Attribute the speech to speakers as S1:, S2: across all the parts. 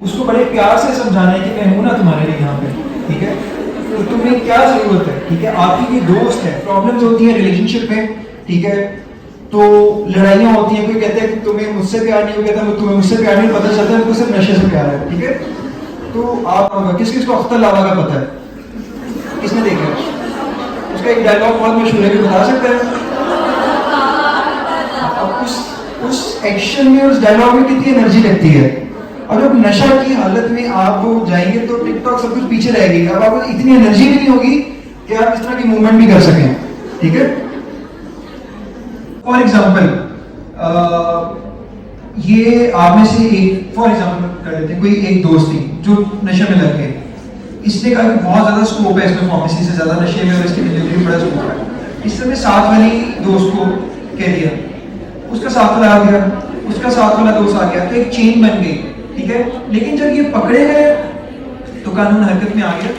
S1: उसको बड़े प्यार से समझाना है कि मैं हूं ना तुम्हारे लिए यहाँ पे, ठीक है। तो तुम्हें क्या जरूरत है, ठीक है। आपकी ये दोस्त है, प्रॉब्लम्स होती हैं रिलेशनशिप में, ठीक है। तो लड़ाइयाँ होती हैं, कोई कहता है कि तुम्हें मुझसे प्यार नहीं, कहता है तुम्हें मुझसे प्यार नहीं, पता चलता है उनको सिर्फ नशे से प्यार है, ठीक है। तो आप किस किस को अख्तर लावा का पता है, किसने देखा है? उसका एक डायलॉग बहुत मशहूर है, बता सकते हैं? उस एक्शन में, उस डायलॉग में कितनी एनर्जी लगती है। और जब नशा की हालत में आप जाएंगे तो टिकटॉक सब कुछ पीछे रहेगी, अब आपको इतनी एनर्जी भी नहीं होगी कि आप इस तरह की मूवमेंट भी कर सकें, ठीक है। फॉर एग्जाम्पल ये आप में से एक, फॉर एग्जाम्पल कर लेते हैं, कोई एक दोस्त थी जो नशे में लग गए। इसने कहा कि बहुत ज्यादा स्कोप है इसमें, फार्मेसी से ज्यादा नशे में और इसकी डिलीवरी में बड़ा स्कोप है। इस समय साथ वाली दोस्त को कह दिया, उसका साथ वाला आ गया, उसका साथ वाला दोस्त आ गया, तो एक चेन बन गई, ठीक है। लेकिन जब ये पकड़े गए तो कानून हरकत में आ गया।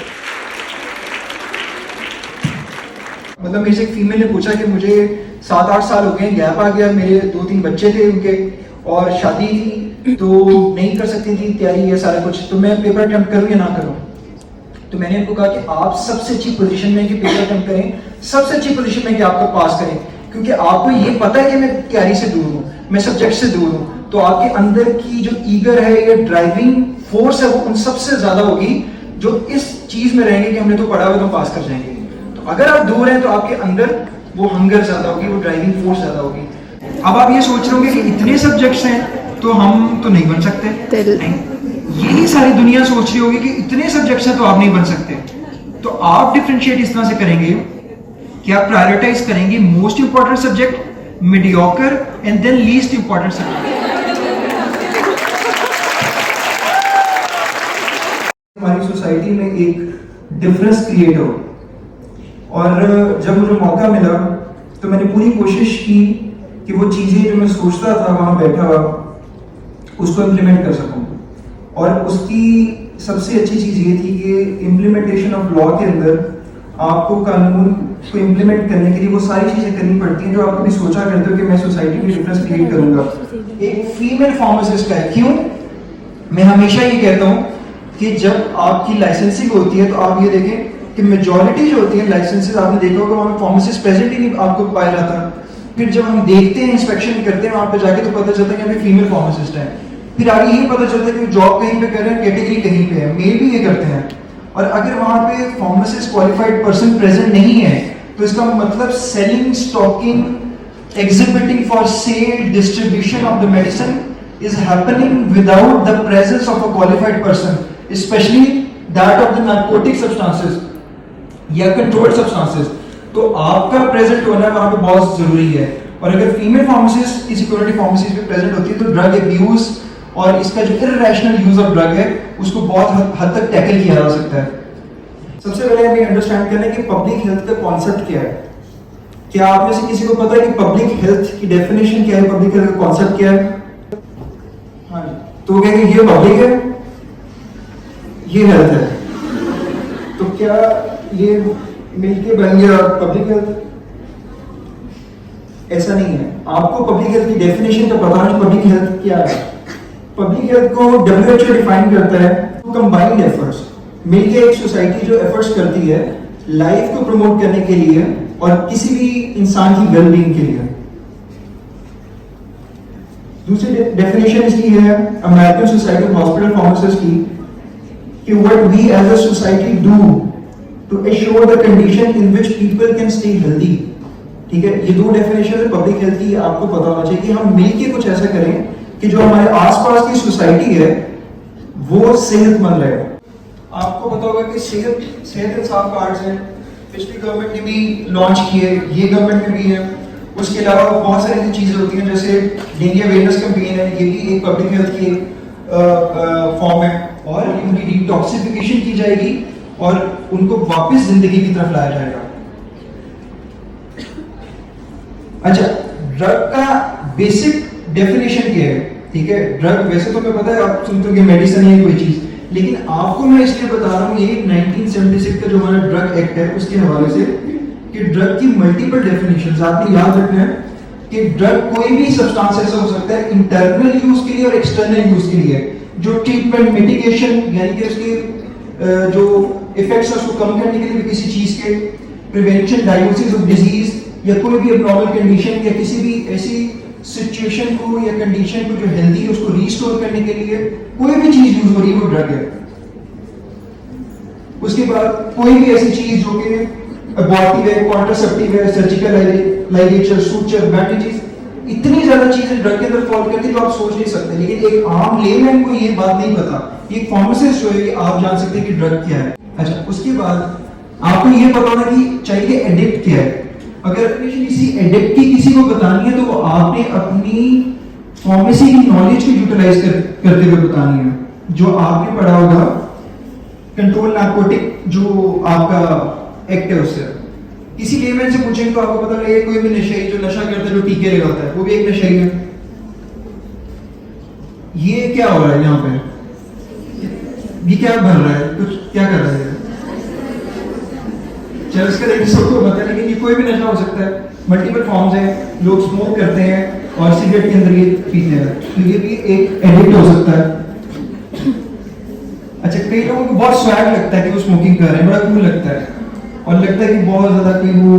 S1: मतलब मेरे से एक फीमेल ने पूछा कि मुझे 7-8 साल हो गए, गैप आ गया, मेरे 2-3 बच्चे थे उनके, और शादी थी तो नहीं कर सकती थी तैयारी, ये सारा कुछ, तो मैं पेपर अटेम्प्ट करूं या ना करूं। तो मैंने उनको कहा कि आप सबसे अच्छी पोजीशन में कि पेपर अटेम्प्ट करें, सबसे अच्छी पोजीशन में कि आपको पास करें, क्योंकि आपको ये पता है कि मैं तैयारी से दूर हूँ, मैं सब्जेक्ट से दूर हूँ। तो आपके अंदर की जो ईगर है, ये ड्राइविंग फोर्स है, वो उन सबसे ज्यादा होगी जो इस चीज में रहेंगे कि हमने तो पढ़ा हुआ तो पास कर जाएंगे। तो अगर आप दूर हैं तो आपके अंदर वो हंगर ज्यादा होगी, वो ड्राइविंग फोर्स ज्यादा होगी। अब आप ये सोच रहे होंगे कि इतने सब्जेक्ट्स हैं तो हम तो नहीं बन सकते, यही सारी दुनिया सोच रही होगी कि इतने सब्जेक्ट्स हैं तो आप नहीं बन सकते। तो आप डिफरेंशिएट इस तरह से करेंगे कि आप प्रायोरिटाइज करेंगे most important subject, mediocre and then least important subject. हमारी सोसाइटी में एक डिफरेंस क्रिएट हो, और जब मुझे मौका मिला तो मैंने पूरी कोशिश की कि वो चीजें जो मैं सोचता था वहां बैठा हुआ उसको इम्प्लीमेंट कर सकूं। और उसकी सबसे अच्छी चीज ये थी कि इम्प्लीमेंटेशन ऑफ लॉ के अंदर आपको कानून को इम्प्लीमेंट करने के लिए वो सारी चीजें करनी पड़ती हैं जो आप कभी सोचा करते हो कि मैं सोसाइटी में डिफरेंस क्रिएट करूंगा। एक फीमेल फार्मासिस्ट का है, क्यों? मैं हमेशा ये कहता हूं कि जब आपकी लाइसेंसिंग होती है तो आप ये देखें कि मेजॉरिटी जो होती है लाइसेंसेस, आपने देखा होगा वहां फार्मासिस्ट प्रेजेंट ही नहीं आपको पाया जाता। फिर जब हम देखते हैं, इंस्पेक्शन करते हैं वहां पे जाके, तो पता चलता है कि अभी फीमेल फार्मासिस्ट है। फिर आगे ये पता चलता है कि जॉब कहीं पे कर रहे हैं, कैटेगरी कहीं पे है, मेल भी ये करते हैं। और अगर वहां पे फार्मासिस्ट क्वालिफाइड पर्सन प्रेजेंट नहीं है तो इसका मतलब selling, stocking, exhibiting for sale, distribution of the medicine is happening without the presence of a qualified person, especially that of the narcotic substances या controlled substances। तो आपका प्रेजेंट होना वहां पे बहुत जरूरी है। और अगर फीमेल फार्मासिस्ट किसी सिक्योरिटी फार्मेसीज में प्रेजेंट होती है तो ड्रग एब्यूज और इसका जो इररेशनल यूज ऑफ ड्रग है उसको बहुत हद तक टैकल किया जा सकता है। सबसे पहले हमें अंडरस्टैंड करना है कि पब्लिक हेल्थ का कॉन्सेप्ट क्या है। क्या आप में से किसी को पता है कि पब्लिक हेल्थ की डेफिनेशन क्या है, पब्लिक हेल्थ का कॉन्सेप्ट क्या है? हाँ, तो वो कहेंगे ये पब्लिक है, ये हेल्थ है, तो क्या ये मिलके बन गया पब्लिक हेल्थ? ऐसा नहीं है। आपको पब्लिक हेल्थ की डेफिनेशन का पता है, पब्लिक हेल्थ क्या है। पब्लिक हेल्थ को WHO डिफाइन करता है कंबाइंड एफर्ट्स, मिलके एक सोसाइटी जो एफर्ट्स करती है लाइफ को प्रमोट करने के लिए और किसी भी इंसान की वेलबींग के लिए। दूसरी डेफिनेशन इसकी है American society of hospital pharmacist की, कि what we as a society do to assure the condition in which people can stay healthy. ठीक है, ये दो डेफिनेशन है पब्लिक हेल्थ की, आपको पता होना चाहिए कि हम मिलके कुछ ऐसा करें कि जो हमारे आसपास की सोसाइटी है वो सेहतमंद रहे। आपको पता होगा कि सेहत इंसाफ कार्ड्स हैं, पिछली गवर्नमेंट ने भी लॉन्च किए, ये गवर्नमेंट में भी है। उसके अलावा बहुत सारी ऐसी चीजें होती हैं जैसे डेंगू अवेयरनेस कैंपेन है, ये भी एक पब्लिक हेल्थ की फॉर्म है। और उनकी डिटॉक्सिफिकेशन की जाएगी और उनको वापस जिंदगी की तरफ लाया जाएगा। अच्छा, ड्रग का बेसिक डेफिनेशन क्या है? ठीक है, ड्रग वैसे तो मैं पता है आप सुनते हो कि मेडिसिन है कोई चीज, लेकिन आपको मैं इसलिए बता रहा हूँ ये 1976 का जो हमारा ड्रग एक्ट है उसके हवाले से कि ड्रग की मल्टीपल डेफिनेशंस आपने याद रखना है कि ड्रग कोई भी सब्सटेंस ऐसा हो सकता है इंटरनल यूज के लिए और एक्सटर्नल यूज के लिए। जो ट्रीटमेंट मिटिगेशन यानी कि उसके जो इफेक्ट्स है उसको कम करने के लिए किसी चीज के, प्रिवेंशन डायग्नोसिस ऑफ डिजीज या कोई भी एबनॉर्मल कंडीशन या किसी भी ऐसी सिचुएशन को या कंडीशन को जो हेल्दी है उसको रीस्टोर करने के लिए कोई भी चीज यूज हो रही है वो ड्रग है। उसके बाद कोई भी ऐसी चीज जो कि अबॉर्टिव है, कॉन्ट्रासेप्टिव है, सर्जिकल लाइगेचर, सूचर, बैंडेजेस, इतनी ज्यादा चीजें ड्रग के अंदर फॉल करती है जो आप सोच नहीं सकते। लेकिन एक आम लेमैन को ये बात नहीं पता, एक फार्मासिस्ट जो है आप जान सकते हैं कि ड्रग क्या है। अच्छा, उसके बाद आपको ये पता होना कि चाहिए एडिक्ट क्या है। अगर किसी एडिक्ट की किसी को बतानी है तो आपने अपनी फार्मेसी की नॉलेज को यूटिलाइज करते हुए बतानी है। जो आपने पढ़ा होगा कंट्रोल नार्कोटिक जो आपका एक्ट है उससे, किसी लेमैन से पूछेंगे तो आपको पता लगेगा कोई भी नशेड़ी जो नशा करता है, जो टीके लगाता है, वो भी एक नशेड़ी है। ये क्या हो रहा है यहाँ पे, ये क्या भर रहा है, कुछ क्या कर रहा है? चलो इसका देखिए सबको पता है, लेकिन ये कोई भी नशा हो सकता है, मल्टीपल फॉर्म्स है। लोग स्मोक करते हैं और सिगरेट के अंदर ये पीते हैं, तो ये भी एक एडिक्ट हो सकता है। अच्छा, कई लोगों को बहुत स्वैग लगता है कि वो स्मोकिंग कर रहे हैं, बड़ा कूल लगता है और लगता है कि बहुत ज्यादा कि वो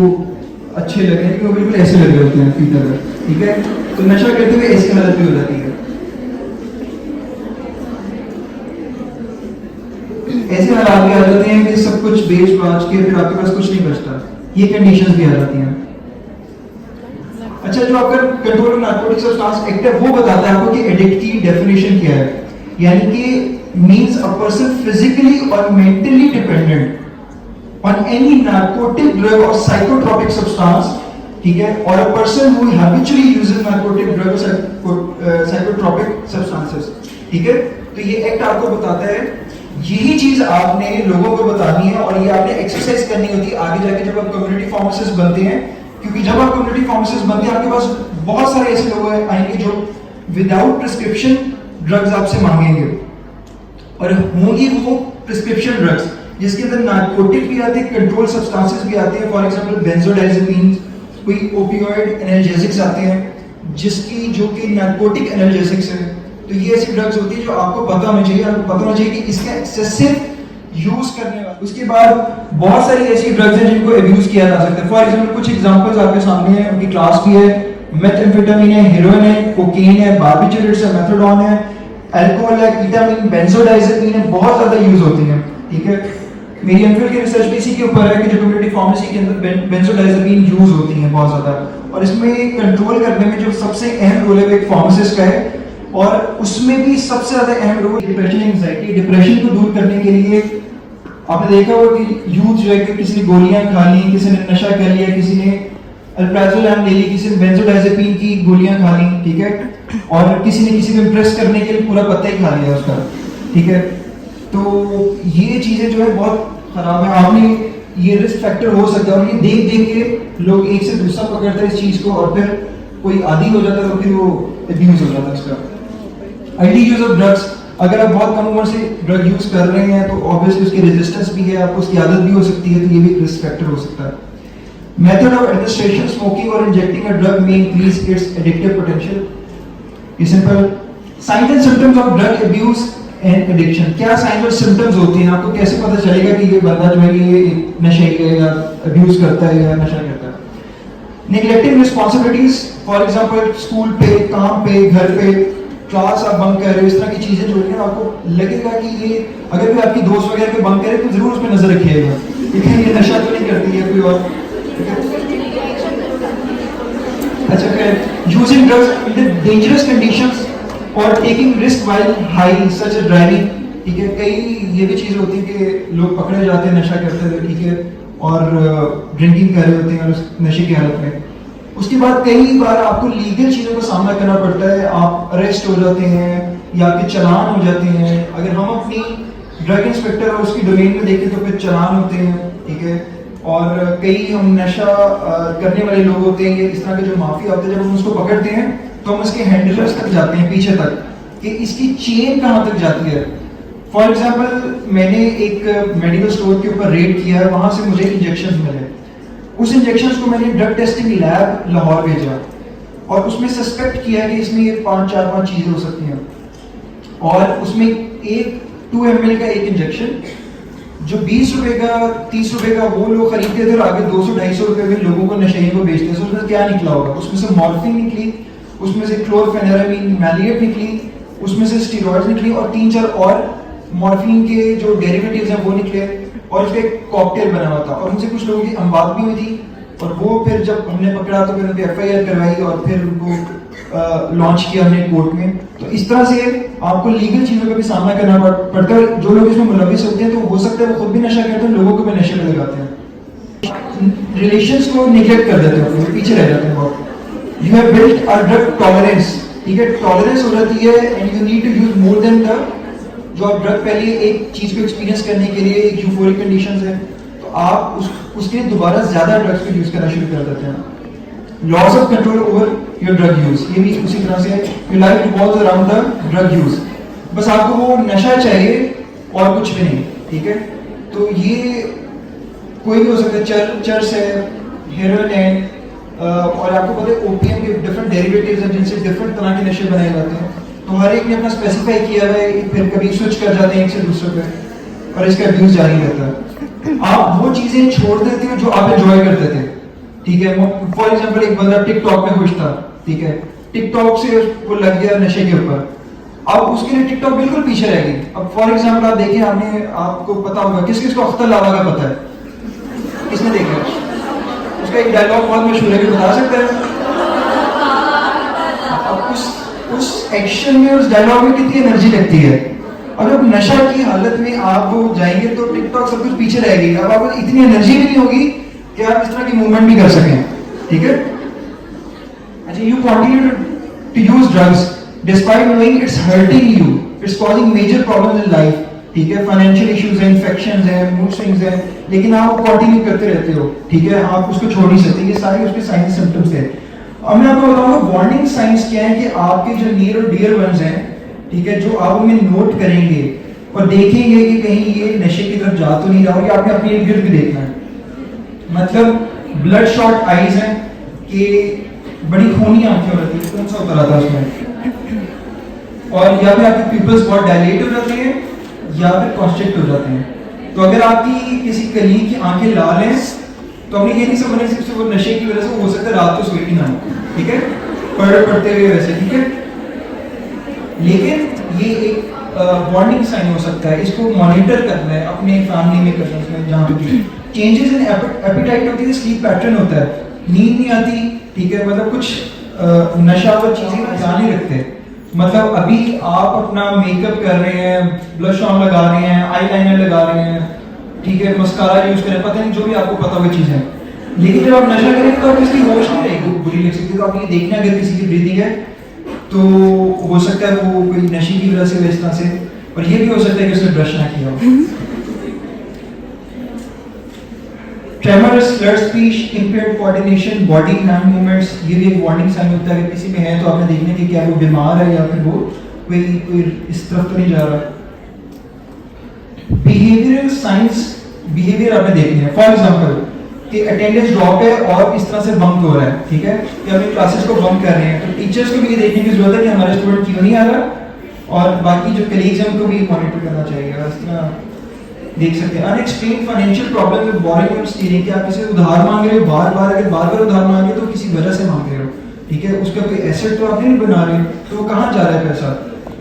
S1: अच्छे लग रहे हैं, कि वो बिल्कुल ऐसे लग रहे होते हैं पीते हुए, ठीक है। तो नशा करते हुए ऐसी हालत भी हो जाती है। ऐसे हालात भी आ जाते हैं कि सब कुछ बेच बाच के फिर आपके पास कुछ नहीं बचता, ये कंडीशंस भी आ जाती हैं। अच्छा, जो आपका control of narcotic substance act है वो बताता है आपको कि एडिक्ट की डेफिनेशन क्या है, यानी कि मींस अ पर्सन फिजिकली और mentally dependent on any narcotic drug or psychotropic substance, ठीक है, or a person who habitually uses narcotic drugs or psychotropic substances, ठीक है। तो ये एक्ट आपको बताता है, यही चीज आपने लोगों को बतानी है और ये आपने एक्सरसाइज करनी होती है आगे जाके जब आप कम्युनिटी फार्मासिस्ट बनते हैं। क्योंकि जब आप कम्युनिटी फार्मासिस्ट बनते हैं आपके पास बहुत सारे ऐसे लोग आएंगे जो विदाउट प्रिस्क्रिप्शन ड्रग्स आपसे मांगेंगे, और होंगी वो प्रिस्क्रिप्शन ड्रग्स जिसके अंदर नार्कोटिक भी आते हैं, कंट्रोल सब्सटेंसेस भी आते हैं। फॉर एग्जांपल बेंजोडाइजेपिन, कोई ओपियोइड एनाल्जेसिक्स आते हैं जिसकी जो कि नार्कोटिक एनाल्जेसिक्स है। तो ये ऐसी ड्रग्स होती है जो आपको पता होना चाहिए, आपको पता होना चाहिए कि इसका एक्सेसिव यूज करने वाला। उसके बाद बहुत सारी ऐसी ड्रग्स हैं जिनको अब्यूज किया जा सकता है। फॉर एग्जांपल कुछ एग्जांपल्स आपके सामने हैं, उनकी क्लास भी है, मेथाम्फेटामिन है, हेरोइन है, कोकीन है, बार्बिटूरेट्स है, मेथाडोन है, अल्कोहल है, कीटामिन, बेंजोडाइजेपिन है, बहुत ज्यादा यूज होती है, ठीक है। मेरी एमफिल की रिसर्च भी इसी के ऊपर है कि जो कम्युनिटी फार्मेसी के अंदर बेंजोडाइजेपिन यूज होती है बहुत ज्यादा, और इसमें कंट्रोल करने में जो सबसे अहम रोल है वो एक फार्मासिस्ट का है। और उसमें भी सबसे ज्यादा अहम रोल डिप्रेशन, एंजाइटी। डिप्रेशन को दूर करने के लिए आपने देखा होगा कि यूथ जो है कि किसी ने गोलियां खा ली, किसी ने नशा कर लिया, किसी ने अल्प्राजोलैम ले ली, किसी ने बेंजोडाइजेपिन की गोलियां खा ली, ठीक है, और किसी ने किसी को इम्प्रेस करने के लिए पूरा पत्ता ही खा लिया उसका, ठीक है। तो ये चीजें जो है बहुत खराब है। आपने ये रिस्क फैक्टर हो सकता है, और ये देख देख के लोग एक से दूसरा पकड़ते हैं इस चीज को, और फिर कोई आदी हो जाता है तो फिर वो अब्यूज हो जाता है इसका। अर्ली यूज ऑफ ड्रग्स, अगर आप बहुत कम उम्र से ड्रग यूज कर रहे हैं तो ऑब्वियसली उसकी रेजिस्टेंस भी है, आपको उसकी आदत भी हो सकती है, तो ये भी रिस्क फैक्टर हो सकता है। मेथड ऑफ एडमिनिस्ट्रेशन, स्मोकिंग और इंजेक्टिंग अ ड्रग में इंक्रीज इट्स एडिक्टिव पोटेंशियल। ये simple. Science and symptoms of drug abuse and addiction, क्या साइंस और सिम्टम्स होती हैं, आपको कैसे पता चलेगा कि ये बंदा जो है ये नशेड़ी है या अब्यूज करता है या नशा करता है। Neglecting responsibilities, for example school पे, काम पे, घर पे, क्लास आप बंक कर रहे हो, इस तरह की चीजें जो है आपको लगेगा कि ये अगर भी आपकी दोस्त वगैरह के बंक करे तो जरूर उस पर नजर रखिएगा, लेकिन ये नशा तो नहीं करती है कोई और। अच्छा, फिर using drugs in dangerous conditions और taking risk while high such as driving, ठीक है। कई ये भी चीज होती है कि लोग पकड़े जाते हैं नशा करते हुए, ठीक है, और ड्रिंकिंग कर रहे होते हैं और उस नशे की हालत में। उसके बाद कई बार आपको लीगल चीजों का सामना करना पड़ता है, आप अरेस्ट हो जाते हैं या आपके चालान हो जाते हैं। अगर हम अपनी ड्रग इंस्पेक्टर और उसकी डोमेन में देखें तो फिर चालान होते हैं, ठीक है। और कई हम नशा करने वाले लोग होते हैं, इस तरह के जो माफिया होते हैं, जब हम उसको पकड़ते हैं तो हम इसके हैंडलर्स तक जाते हैं, पीछे तक, कि इसकी चेन कहाँ तक जाती है। फॉर एग्जाम्पल, मैंने एक मेडिकल स्टोर के ऊपर रेड किया है, वहां से मुझे इंजेक्शन मिले। उस इंजेक्शंस को मैंने ड्रग टेस्टिंग लैब लाहौर भेजा और उसमें सस्पेक्ट किया कि इसमें ये 5 चीजें हो सकती हैं। और उसमें एक 2 ml का एक इंजेक्शन जो 20 रुपए का 30 रुपए का वो लोग खरीदते थे और आगे 200-250 रुपए में लोगों को नशेइयों को बेचते थे। उसमें क्या निकला होगा? उसमें से मॉर्फिन निकली, उसमें से क्लोरफेनेरामीन मैलिएट निकली, उसमें से स्टेरॉइड्स निकली और 3-4 और मॉर्फिन के जो डेरिवेटिव्स हैं वो निकले और उसका एक कॉकटेल बना हुआ था। और उनसे कुछ लोगों की अमवात भी हुई थी और वो फिर जब हमने पकड़ा तो फिर उनकी FIR करवाई और फिर उनको लॉन्च किया हमने कोर्ट में। तो इस तरह से आपको लीगल चीजों का भी सामना करना पड़ता है। जो लोग इसमें मुलविस होते हैं तो हो सकता है वो खुद भी नशा करते हैं, लोगों को भी नशे में लगाते हैं, रिलेशंस को निगलेक्ट कर देते हैं, पीछे रह जाते हैं बहुत। You have built a drug tolerance, ठीक है, टॉलरेंस हो जाती है and you need to use more than the जो आप ड्रग पहले एक चीज को एक्सपीरियंस करने के लिए एक यूफोरिक कंडीशंस है तो आप उसके लिए दोबारा ज्यादा ड्रग्स को यूज करना शुरू कर देते हैं। Loss of control over your drug use, ये भी उसी तरह से your life revolves around the drug use. बस आपको वो नशा चाहिए और कुछ भी नहीं, ठीक है। तो ये कोई भी हो सकता है, चर्च है, हेरोइन है, और आपको पता है ओपीएम के डिफरेंट डेरिवेटिव्स हैं जिनसे डिफरेंट तरह के नशे बनाए जाते हैं। तो हर एक ने अपना स्पेसिफाई किया हुआ है, फिर कभी स्विच कर जाते हैं एक से दूसरे पे और इसका अब्यूज जारी रहता है। आप वो चीजें छोड़ देते हो जो आप एंजॉय करते थे, ठीक है। फॉर एग्जांपल एक बंदा टिकटॉक में खुश था, ठीक है, टिकटॉक से वो लग गया नशे के ऊपर, अब उसके लिए टिकटॉक बिल्कुल पीछे रह गई। अब फॉर एग्जांपल आप देखिए, आपको पता होगा किस किस को अख्तर लावा का पता है, किसने देखा? उसका एक डायलॉग बहुत मशहूर है, बता सकते हैं? अब उस एक्शन में, उस डायलॉग में कितनी एनर्जी लगती है। और जब नशा की हालत में आप जाएंगे तो टिकटॉक सब कुछ पीछे रहेगी। अब आपको इतनी एनर्जी भी नहीं होगी कि आप इस तरह की मूवमेंट भी कर सकें, ठीक है। अच्छा, you continue to use drugs despite knowing it's hurting you, it's causing major problems in life, ठीक है। फाइनेंशियल इश्यूज हैं, इन्फेक्शंस हैं, मूड स्विंग्स हैं, लेकिन आप कंटिन्यू करते रहते हो, ठीक है। आप उसको छोड़ नहीं सकते। ये सारे उसके साइंस सिम्टम्स हैं। अब मैं आपको बताऊंगा वार्निंग साइंस क्या है कि आपके जो नियर और डियर वंस हैं, ठीक है, जो आप उनमें नोट करेंगे और देखेंगे कि कहीं ये नशे की तरफ जा तो नहीं रहा हो, या आपने अपने इर्द गिर्द भी देखना है। मतलब ब्लड शॉट आईज हैं कि बड़ी खूनी आंखें हो जाती है, कौन सा उतर आता है उसमें, और या फिर आपकी पिंपल्स बहुत डायलेट हो जाती है या फिर कॉन्स्ट्रिक्ट हो जाते हैं। तो अगर आपकी किसी कलीग की आंखें लाल हैं तो हमने ये नहीं समझना सिर्फ वो नशे की वजह से हो सकता है रात को सोई ना, ठीक है, पढ़ते हुए वैसे, ठीक है। लेकिन ये एक वार्निंग साइन हो सकता है, इसको मॉनिटर करना है अपने फैमिली में करना है। जहाँ पे चेंजेस इन एपेटाइट होती है, स्लीप पैटर्न होता है, नींद नहीं आती, ठीक है, मतलब कुछ नशावर चीजें ध्यान नहीं रखते। मतलब अभी आप अपना मेकअप कर रहे हैं, ब्लश ऑन लगा रहे हैं, आईलाइनर लगा रहे हैं, ठीक है, मस्कारा यूज करें, पता नहीं जो भी आपको पता हुई चीजें, लेकिन जब आप नशा करेंगे तो आपकी इसकी होश नहीं रहेगी, बुरी लग सकती है। तो आप ये देखना अगर किसी की ब्रीदिंग है तो हो सकता है वो कोई नशे की वजह से इस तरह से, और ये भी हो सकता है कि उसने ब्रश ना किया हो। Tremor, slurred speech, impaired coordination, body hand movements, ये भी एक वार्निंग साइन होता है कि किसी में है तो आपने देखना कि क्या वो बीमार है या फिर वो कोई इस तरफ तो नहीं जा रहा। बिहेवियरल साइंस, बिहेवियर आपने देखने हैं। फॉर एग्जांपल कि अटेंडेंस ड्रॉप है और इस तरह से बंक हो रहा है, ठीक है, कि अपनी क्लासेस को बंक कर रहे हैं, तो टीचर्स को भी ये देखने की जरूरत है कि हमारा स्टूडेंट क्यों नहीं आ रहा, और बाकी जो कलीग्स हैं उनको भी मॉनिटर करना चाहिए। इस तरह देख सकते हैं। Unexplained financial problem with boring और स्टीलिंग, कि आप किसी उधार मांग रहे हो बार बार, अगर बार बार उधार मांगे तो किसी वजह से मांग रहे हो, ठीक है, उसका कोई एसेट तो आप नहीं बना रहे, तो वो कहाँ जा रहा है पैसा,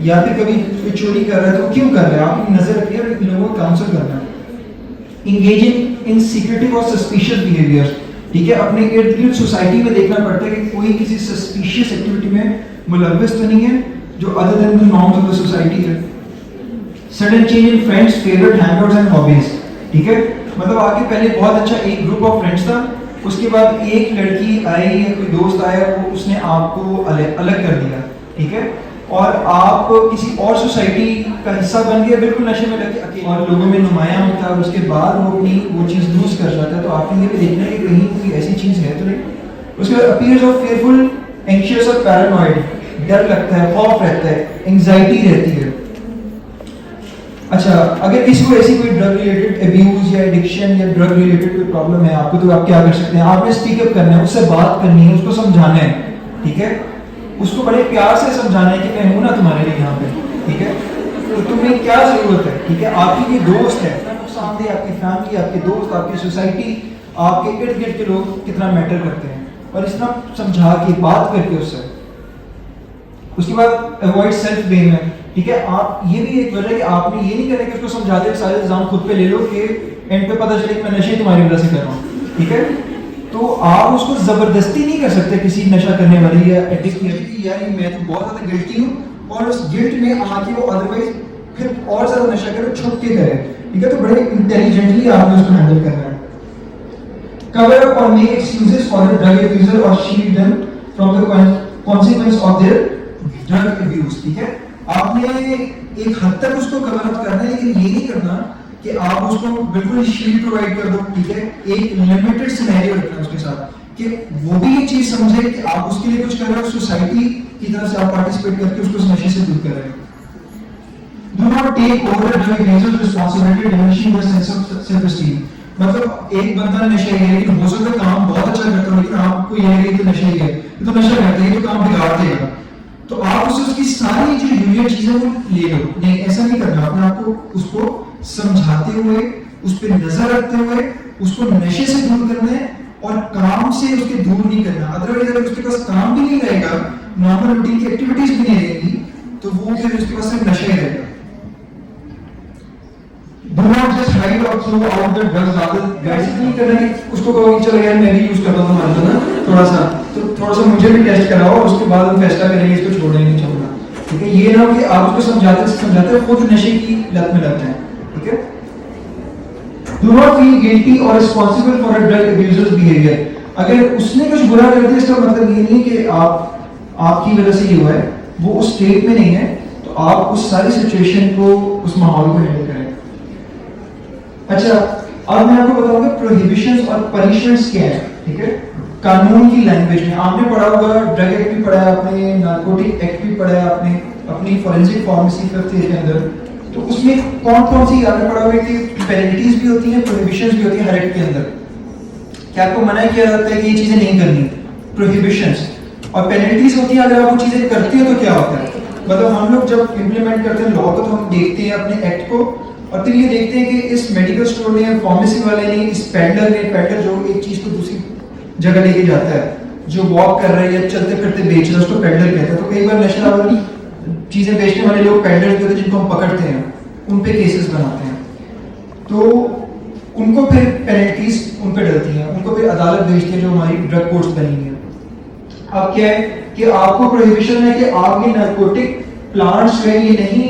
S1: या फिर कभी कोई चोरी कर रहा है तो क्यों कर रहा है, आपकी नजर रखिए और लोगों को काउंसिल करना है। इंगेजिंग इन सीक्रेटिव और सस्पिशियस बिहेवियर, ठीक है, अपने इर्द गिर्द सोसाइटी में देखना पड़ता है कि कोई किसी सस्पिशियस एक्टिविटी में मुलव्विस तो नहीं है जो other than the norms of the society है। Sudden change in friends, favourite hangouts and hobbies, ठीक है, मतलब आपके पहले बहुत अच्छा एक ग्रुप ऑफ फ्रेंड्स था, उसके बाद एक लड़की आई या कोई दोस्त आया, वो उसने आपको अलग कर दिया, ठीक है, और आप किसी और सोसाइटी का हिस्सा बन गए, बिल्कुल नशे में लगे अकेले, और लोगों में नुमाया होता है, और उसके बाद वो अपनी वो चीज़ लूज कर जाता है। तो आपने ये भी देखना है कि कहीं कोई ऐसी चीज़ है तो नहीं। उसके बाद अपीयर्स ऑफ फेयरफुल, एंशियस और पैरानॉइड, डर लगता है, खौफ रहता है, एंग्जाइटी रहती है। अच्छा, अगर किसी को ऐसी कोई ड्रग रिलेटेड अब्यूज या एडिक्शन या ड्रग रिलेटेड कोई प्रॉब्लम है आपको, तो आप क्या कर सकते हैं? आपने स्पीकअप करना है, उससे बात करनी है, उसको समझाना है, ठीक है, उसको बड़े प्यार से समझाना है कि मैं हूं ना तुम्हारे लिए यहाँ पे, ठीक है। तो तुम्हें क्या जरूरत है, ठीक है, आपकी ये दोस्त है, इतना नुकसान दे, आपकी फैमिली, आपके दोस्त, आपकी सोसाइटी, आपके इर्द गिर्द के लोग कितना मैटर करते हैं, और इस तरह समझा के बात करके उससे। उसके बाद अवॉइड सेल्फ ब्लेम है, ठीक है, आप ये भी एक वजह है कि आपने ये नहीं करना कि उसको समझा दे सारे इल्जाम खुद पे ले लो कि एंड पे पता चले कि मैं नशे तुम्हारी वजह से कर रहा हूँ, ठीक है। तो आप उसको जबरदस्ती नहीं कर सकते किसी नशा करने वाली या एडिक्ट यार मैं तो बहुत ज्यादा गिल्टी हूँ, और उस गिल्ट में आके वो अदरवाइज फिर और ज्यादा नशा करे, छुप के करे, ठीक है। तो बड़े इंटेलिजेंटली आपने उसको हैंडल करना है। कवर अप और make excuses for the drug abuser और shield them from the consequence of their drug abuse, ठीक है। आपने एक हद तक उसको कवर अप करना है, लेकिन ये नहीं करना कि आप उसको बिल्कुल शील्ड प्रोवाइड कर दो, ठीक है। एक लिमिटेड सिनेरियो रखना है उसके साथ कि वो भी ये चीज समझे कि आप उसके लिए कुछ कर रहे हो, सोसाइटी की तरफ से आप पार्टिसिपेट करके उसको नशे से दूर कर रहे हो। Do not take over the drug user's responsibility, diminishing their sense of self-esteem. मतलब एक बंदा नशे है, लेकिन हो सकता है काम बहुत अच्छा करता है, लेकिन आपको ये है कि नशे ही है, तो नशा करते हैं, तो काम बिगाड़ देगा। तो आप उसे उसकी सारी जो यूनियन चीजें वो ले लो, नहीं ऐसा नहीं करना। अपने आपको उसको समझाते हुए, उस पर नजर रखते हुए उसको नशे से दूर करना है, और काम से उसके दूर नहीं करना। अदरवाइज अगर उसके पास काम भी नहीं रहेगा, नॉर्मल रूटीन की एक्टिविटीज भी नहीं रहेगी, तो वो फिर उसके पास सिर्फ नशा ही रहेगा। Do not just hide or throw out the drugs, rather वैसे नहीं करना कि उसको कहो कि चलो यार मैं भी यूज करता हूँ तुम्हारा ना थोड़ा सा मुझे भी टेस्ट कराओ, और उसके बाद हम फैसला करेंगे इसको छोड़ना ही नहीं छोड़ना, ठीक है। ये ना कि आप उसको समझाते खुद नशे की लत में लगते हैं, ठीक है। Do not feel guilty or responsible for a drug abuser's behavior. अगर उसने कुछ बुरा कर दिया, इसका मतलब ये नहीं कि आपकी वजह से ये हुआ है, वो उस स्टेट में नहीं है, तो आप उस सारी सिचुएशन को, उस माहौल को हैंडल करें। अच्छा, अब मैं आपको बताऊंगा प्रोहिबिशंस और पनिशमेंट्स क्या है, ठीक है, कानून की लैंग्वेज में। आपने पढ़ा होगा, ड्रग एक्ट भी पढ़ा है आपने, नार्कोटिक एक्ट भी पढ़ा है आपने अपनी फॉरेंसिक फार्मेसी 5th ईयर के अंदर। तो उसमें कौन कौन सी आपने पढ़ा होगा कि पेनल्टीज भी होती हैं, प्रोहिबिशंस भी होती हैं हर एक्ट के अंदर। क्या आपको मना किया जाता है कि ये चीजें नहीं करनी, प्रोहिबिशंस, और पेनल्टीज होती हैं अगर आप वो चीजें करते हैं तो क्या होता है। मतलब हम लोग जब इम्प्लीमेंट करते हैं लॉ को, तो हम देखते हैं अपने एक्ट को, और फिर ये देखते हैं कि इस मेडिकल स्टोर ने, फार्मेसी वाले ने, इस पैडलर जो एक चीज को दूसरी जगह लेके जाता है, जो वॉक कर रहा है या चलते फिरते बेच रहा है, उसको पैडलर कहते हैं। तो कई बार नशा वाली चीजें बेचने वाले लोग पैडलर होते हैं, जिनको हम पकड़ते हैं, उन पे केसेस बनाते हैं, तो उनको फिर पेनल्टीज उन पे डलती हैं, उनको फिर अदालत भेजती है जो हमारी ड्रग कोर्ट्स बनी है। अब क्या है कि आपको प्रोहिबिशन है कि आप ये नार्कोटिक प्लांट्स में ये नहीं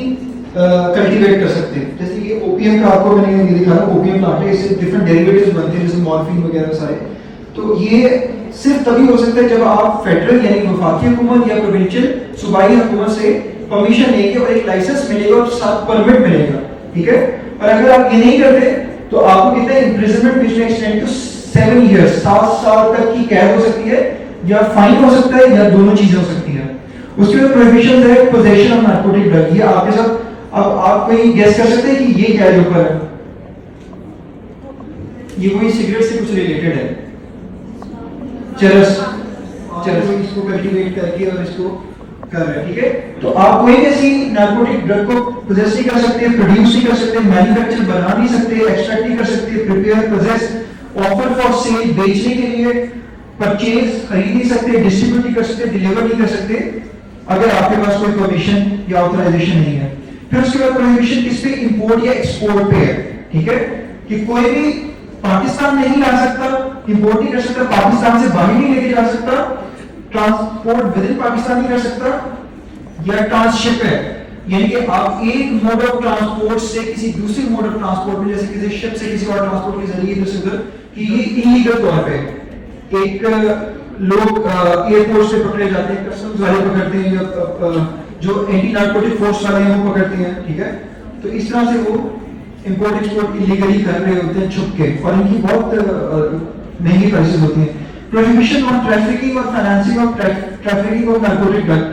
S1: कल्टीवेट कर सकते। जैसे ये ओपीएम का आपको मैंने ये दिखा रहा, ओपीएम प्लांट है, इससे डिफरेंट डेरिवेटिव्स बनते हैं, जैसे मॉर्फिन वगैरह सारे। तो ये सिर्फ तभी हो सकता है जब आप फेडरल यानी वफाकी हुकूमत या प्रोविंशियल सूबाई हुकूमत से परमिशन लेंगे और एक लाइसेंस मिलेगा और साथ परमिट मिलेगा, ठीक है। और अगर आप ये नहीं करते तो आपको कितना इम्प्रिजनमेंट विच में एक्सटेंड टू 7 इयर्स, 7 साल तक की कैद हो सकती है, या फाइन हो सकता है, या दोनों चीजें हो सकती है। उसके बाद प्रोहिबिशन है पोजेशन ऑफ नार्कोटिक ड्रग। ये आपके साथ, अब आप कोई गेस कर सकते हैं कि ये क्या है जो ऊपर है, ये कोई सिगरेट से कुछ रिलेटेड है, चरस इसको कल्टीवेट करके और इसको कर रहे हैं, ठीक है। तो आप कोई ऐसी नार्कोटिक ड्रग को पोजेस नहीं कर सकते, प्रोड्यूस नहीं कर सकते, मैन्युफैक्चर बना नहीं सकते, एक्सट्रैक्ट नहीं कर सकते, prepare, possess, offer for sale बेचने के लिए, परचेज खरीद नहीं सकते, डिस्ट्रीब्यूट नहीं कर सकते, डिलीवर नहीं कर सकते अगर आपके पास कोई परमिशन या ऑथराइजेशन नहीं है। फिर उसके बाद प्रोहिबिशन किस पे, इंपोर्ट या एक्सपोर्ट पे है, ठीक है, कि कोई भी पाकिस्तान नहीं ला सकता, इंपोर्ट नहीं कर सकता, पाकिस्तान से बाहर नहीं लेके जा सकता, ट्रांसपोर्ट विद इन पाकिस्तान नहीं कर सकता, या ट्रांसशिप है, यानी कि आप एक मोड ऑफ ट्रांसपोर्ट से किसी दूसरे मोड ऑफ ट्रांसपोर्ट में, जैसे किसी शिप से किसी और ट्रांसपोर्ट के जरिए इधर से उधर, कि ये इलीगल तौर पे एक लोग एयरपोर्ट से पकड़े जाते हैं, कस्टम्स वाले पकड़ते हैं, या जो एंटी नार्कोटिक फोर्स वाले हैं वो पकड़ते हैं, ठीक है। तो इस तरह से वो इंपोर्ट एक्सपोर्ट इलीगली कर रहे होते हैं छुप के, और इनकी बहुत महंगी प्राइसेस होती हैं। प्रोहिबिशन ऑन ट्रैफिकिंग और financing of trafficking of narcotic drug,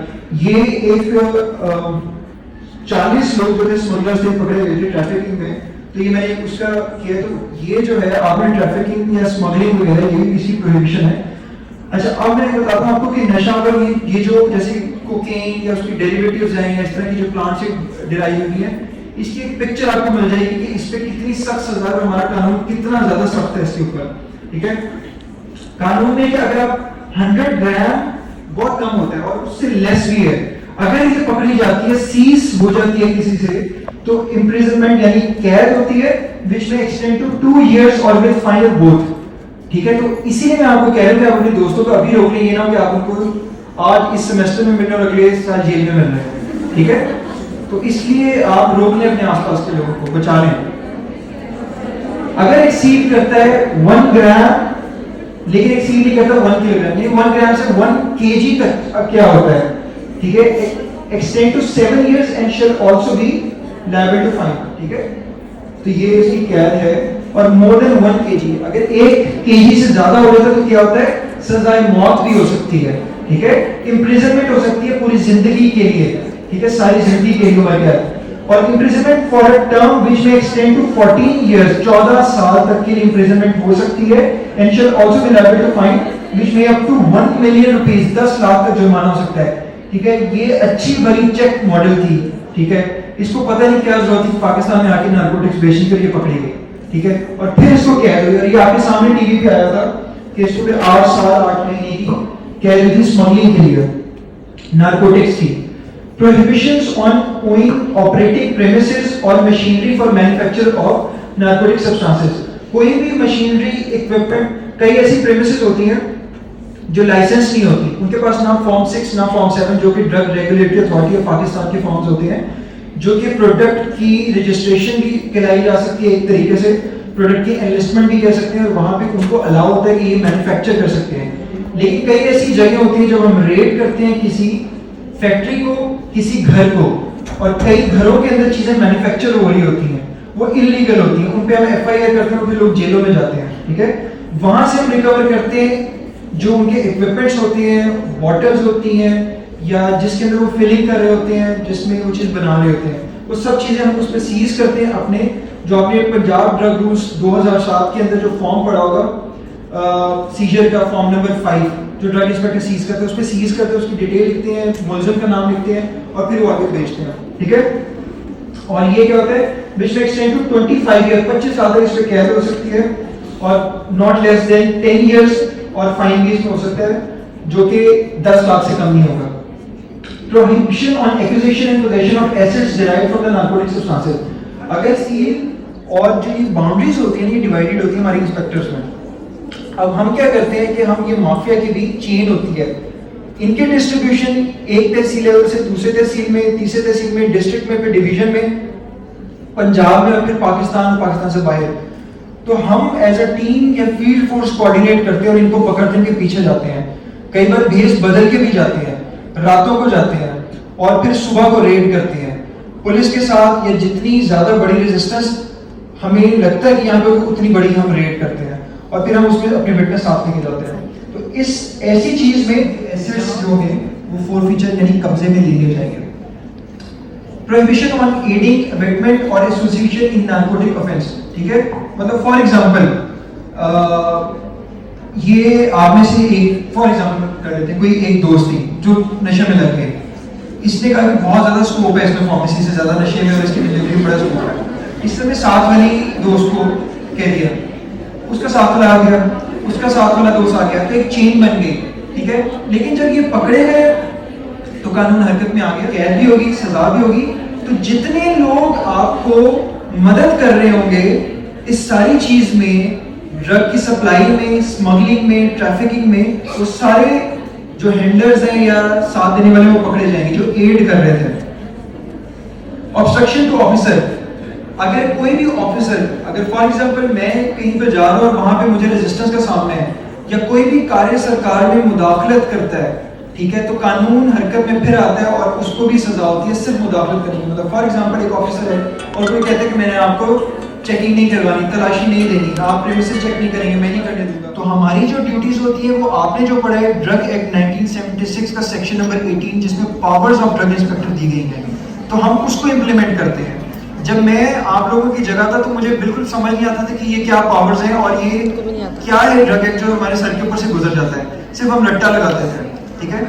S1: ये एक 40 लोग जो थे स्मगलर्स थे पकड़े गए थे ट्रैफिकिंग में, तो ये मैंने उसका किया। तो ये जो है आपने ट्रैफिकिंग या स्मगलिंग वगैरह, ये भी किसी प्रोहिबिशन है। अच्छा, अब मैं बताता हूँ आपको कि नशा, अगर ये जो जैसे कोकेन या उसकी डेरिवेटिव्स हैं या इस तरह की जो प्लांट से डिराइव हुई है, इसकी एक पिक्चर आपको मिल जाएगी कि इस पे कितनी सख्त सजा है, हमारा कानून कितना ज्यादा सख्त है इसके ऊपर। ठीक है, कानून में कि अगर आप 100 ग्राम बहुत कम होता है और उससे लेस भी है, अगर ये पकड़ी जाती है, सीज हो जाती है किसी से, तो इम्प्रिजनमेंट यानी कैद होती है, विच में एक्सटेंड टू 2 years और विद फाइन ऑफ बोथ। ठीक है, तो इसीलिए मैं आपको कह रहा हूं कि आप अपने दोस्तों को अभी रोक लीजिए ना कि आप उनको आज इस सेमेस्टर में मिलने और अगले साल जेल में मिल रहे हैं। ठीक है, तो इसलिए आप रोक लें अपने आसपास के लोगों को, बचा लें। अगर एक सील करता है 1 ग्राम, लेकिन एक सील नहीं करता 1 किलोग्राम, ये 1 ग्राम से 1 kg तक अब क्या होता है। ठीक है, extend to 7 years and shall also be liable to fine. ठीक है, तो ये इसकी कैद है, और मोर देन 1 kg, अगर 1 kg से ज्यादा हो जाता है तो क्या होता है, सजाए मौत भी हो सकती है। ठीक है, इम्प्रिजनमेंट हो सकती है पूरी जिंदगी के लिए। ठीक है, सारी जिंदगी के लिए उम्र कैद, और imprisonment for a term which may extend to 14 years, 14 साल तक की इम्प्रिजनमेंट हो सकती है, and shall also be liable to fine which may up to 1 million rupees, 10 lakh तक जुर्माना हो सकता है। ठीक है, ये अच्छी भली चेक मॉडल थी। ठीक है, इसको पता नहीं क्या जरूरत थी, पाकिस्तान में आके नारकोटिक्स बेचने के लिए पकड़ी गई। ठीक है, और फिर इसको कैद हुई, और ये आपके सामने टीवी पे आया था कि इसको फिर 8 साल 8 महीने की कैद हुई थी स्मगलिंग के लिए, नारकोटिक्स की। Prohibitions on owning, operating premises or machinery for manufacture of narcotic substances। कोई भी मशीनरी, इक्विपमेंट, कई ऐसी प्रेमिसेस होती हैं जो लाइसेंस नहीं होती, उनके पास ना फॉर्म 6 ना फॉर्म 7 जो कि drug regulatory authority of Pakistan के फॉर्म्स होते हैं, जो कि प्रोडक्ट की रजिस्ट्रेशन भी कहलाई जा सकती है, एक तरीके से प्रोडक्ट की एनलिस्टमेंट भी कह सकते हैं, और वहां पे उनको अलाउ होता है कि ये मैन्युफैक्चर कर सकते हैं। लेकिन कई ऐसी जगह होती है जब हम रेड करते हैं किसी फैक्ट्री को, किसी घर को, और कई घरों के अंदर चीजें मैन्युफैक्चर हो रही होती हैं, वो इलीगल होती हैं, उन पे हम FIR करते हैं, फिर लोग जेलों में जाते हैं। ठीक है, वहां से हम रिकवर करते हैं जो उनके इक्विपमेंट्स होती हैं, बॉटल्स होती हैं, या जिसके अंदर वो फिलिंग कर रहे होते हैं, जिसमें वो चीज बना रहे होते हैं, वो सब चीजें हम उस पर सीज करते हैं। अपने जो आपने पंजाब ड्रग रूल्स 2007 के अंदर जो फॉर्म पड़ा होगा, सीजर का फॉर्म नंबर 5, जो ड्रग इंस्पेक्टर सीज करते हैं, उस पे सीज करते हैं, उसकी डिटेल लिखते हैं, मुलजिम का नाम लिखते हैं, और फिर वो आगे भेजते हैं। ठीक है, और ये क्या होता है, विच में एक्सटेंड टू 25 years, 25 साल तक इस पे कैद हो सकती है, और नॉट लेस देन 10 years, और फाइन भी इसमें हो सकता है, जो कि 10 लाख से कम नहीं होगा। Prohibition on acquisition and possession of assets derived from the narcotic substances। अगर सील और जो ये बाउंड्रीज होती हैं, ये डिवाइडेड होती है हमारी इंस्पेक्टर्स में। अब हम क्या करते हैं कि हम ये माफिया की भी चेन होती है, इनके डिस्ट्रीब्यूशन एक तहसील लेवल से दूसरे तहसील में, तीसरे तहसील में, डिस्ट्रिक्ट में, फिर डिवीजन में, पंजाब में, और फिर पाकिस्तान, पाकिस्तान से बाहर। तो हम एज अ टीम या फील्ड फोर्स कोऑर्डिनेट करते हैं और इनको पकड़ते के पीछे जाते हैं। कई बार भेस बदल के भी जाते हैं, रातों को जाते हैं, और फिर सुबह को रेड करते हैं पुलिस के साथ, या जितनी ज्यादा बड़ी रेजिस्टेंस हमें लगता है कि यहाँ पे उतनी बड़ी हम रेड करते हैं, और फिर हम उसमें अपने विटनेस साथ लेके जाते हैं। तो इस ऐसी चीज में एसेट्स जो है वो फोरफीचर यानी कब्जे में ले लिए जाएंगे। प्रोहिबिशन ऑन एडिंग, अबेटमेंट और एसोसिएशन इन नार्कोटिक ऑफेंस। ठीक है, मतलब फॉर एग्जांपल ये आप में से एक, फॉर एग्जांपल कर लेते हैं, कोई एक दोस्त थी जो नशे में लग गई, इसने कहा कि बहुत ज्यादा स्कोप है इसमें, फार्मेसी से ज्यादा नशे में और इसकी डिलीवरी में बड़ा स्कोप है। इसने साथ वाली दोस्त को कह दिया, उसका साथ वाला आ गया, उसका साथ वाला दोस्त आ गया, तो एक चेन बन गई। ठीक है, लेकिन जब ये पकड़े गए तो कानून हरकत में आ गया, कैद भी होगी, सजा भी होगी। तो जितने लोग आपको मदद कर रहे होंगे इस सारी चीज में, ड्रग की सप्लाई में, स्मगलिंग में, ट्रैफिकिंग में, वो सारे जो हैंडलर्स हैं या साथ देने वाले वो पकड़े जाएंगे जो एड कर रहे थे। ऑब्स्ट्रक्शन टू ऑफिसर, अगर कोई भी ऑफिसर, अगर फॉर एग्जांपल मैं कहीं पे जा रहा हूं और वहां पे मुझे रेजिस्टेंस का सामना है, या कोई भी कार्य सरकार में मुदाखलत करता है, ठीक है, तो कानून हरकत में फिर आता है और उसको भी सजा होती है सिर्फ मुदाखलत करने की। मतलब फॉर एग्जांपल एक ऑफिसर है और कोई कहता है कि मैंने आपको चेकिंग नहीं करवानी, तलाशी नहीं देनी, आप प्रीमिसेस चेक नहीं करेंगे, मैं नहीं करने दूंगा। तो हमारी जो ड्यूटीज होती है वो आपने जो पढ़ा है ड्रग एक्ट 1976 का सेक्शन नंबर 18 जिसमें पावर्स ऑफ ड्रग इंस्पेक्टर दी गई हैं, तो हम उसको इम्प्लीमेंट करते हैं। जब मैं आप लोगों की जगह था तो मुझे बिल्कुल समझ नहीं आता था कि ये क्या पावर्स हैं और ये क्या है ड्रग एक्ट जो हमारे सर के ऊपर से गुजर जाता है, सिर्फ हम रट्टा लगाते थे। ठीक है,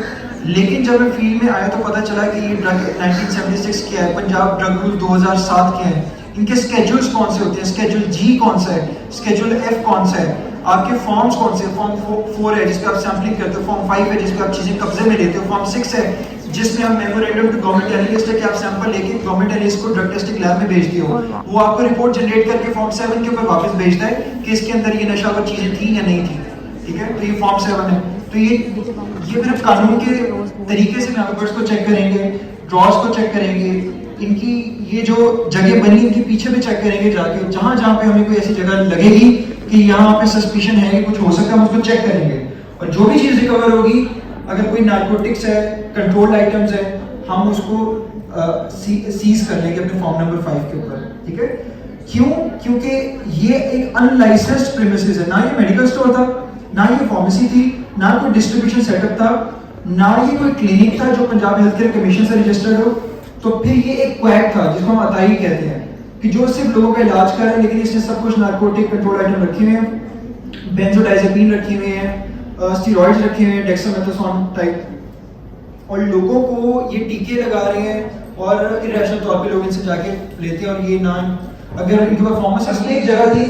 S1: लेकिन जब मैं फील्ड में आया तो पता चला कि ये ड्रग 1976 क्या है, पंजाब ड्रग रूल 2007 क्या है, इनके स्केड्यूल्स कौन से होते हैं, स्केड्यूल जी कौन सा है, स्केड्यूल एफ कौन सा है, आपके फॉर्म्स कौन से, फॉर्म 4 है जिसपे आप सैम्पलिंग करते हो, फॉर्म 5 है जिसपे आप चीजें कब्जे में लेते हो, फॉर्म 6 है जिसमें आप मेमोरेंडम टू गवर्नमेंट एनालिस्ट है कि आप सैंपल लेके गवर्नमेंट एनालिस्ट को ड्रग टेस्टिंग लैब में भेजते हो, वो आपको रिपोर्ट जनरेट करके फॉर्म 7 के ऊपर वापस भेजता है कि इसके अंदर ये नशावर चीजें थी या नहीं थी, ठीक है। तो ये फॉर्म 7 है। तो ये फिर कानून के तरीके से नंबर्स को चेक करेंगे, ड्रॉज को चेक करेंगे, इनकी ये जो जगह बनी इनके पीछे भी चेक करेंगे जाके, जहां जहां पे हमें कोई ऐसी जगह लगेगी कि यहाँ पे सस्पिशन है कि कुछ हो सकता है, हम उसको चेक करेंगे। और जो भी चीज रिकवर होगी, अगर कोई नार्कोटिक्स है, कंट्रोल्ड आइटम्स है, हम उसको सीज कर लेंगे अपने फॉर्म नंबर 5 के ऊपर, ठीक है। क्यों? क्योंकि ये एक अनलाइसेंस्ड प्रीमिसेस है, ना ये मेडिकल स्टोर था, ना ये फार्मेसी थी, ना कोई डिस्ट्रीब्यूशन सेटअप था, ना ये कोई क्लिनिक था जो पंजाब हेल्थ केयर कमीशन से रजिस्टर्ड हो। तो फिर ये एक क्वैक था जिसको हम अताई कहते हैं, कि जो सिर्फ लोगों का इलाज कर रहा है, लेकिन इसने सब कुछ नार्कोटिक कंट्रोल आइटम रखे हुए हैं, बेंजोडाइजेपिन रखे हुए हैं, स्टेरॉइड्स रखे हुए हैं, डेक्सामेथासोन टाइप, और लोगों को ये टीके लगा रहे हैं और इरेशनल तौर पे लोग इनसे जाके लेते हैं। और ये नाम अगर इनके पास फार्मासिस्ट की एक जगह थी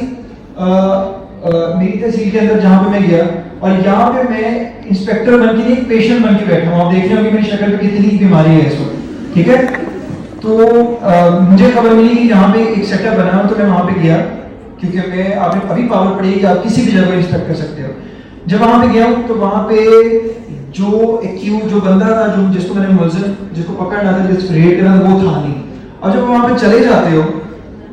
S1: मेरी तहसील के अंदर जहाँ पे मैं गया, और यहाँ पे मैं इंस्पेक्टर बन के नहीं पेशेंट बन के बैठा हूँ। आप देख रहे हो कि मेरी शक्ल पे कितनी बीमारी है इस वक्त, ठीक है। तो मुझे खबर मिली कि यहाँ पे एक सेटअप बना है, तो मैं वहाँ पे गया, क्योंकि मैं आपने अभी पावर पड़ी कि आप किसी भी जगह इंस्पेक्ट कर सकते हो। जब वहाँ पे गया हूँ तो वहाँ पे जो एक्यूज जो बंदा था, जो जिसको मैंने मुलजिम जिसको पकड़ना था, जिसको रेड करना था, वो था नहीं। और जब वहाँ पे चले जाते हो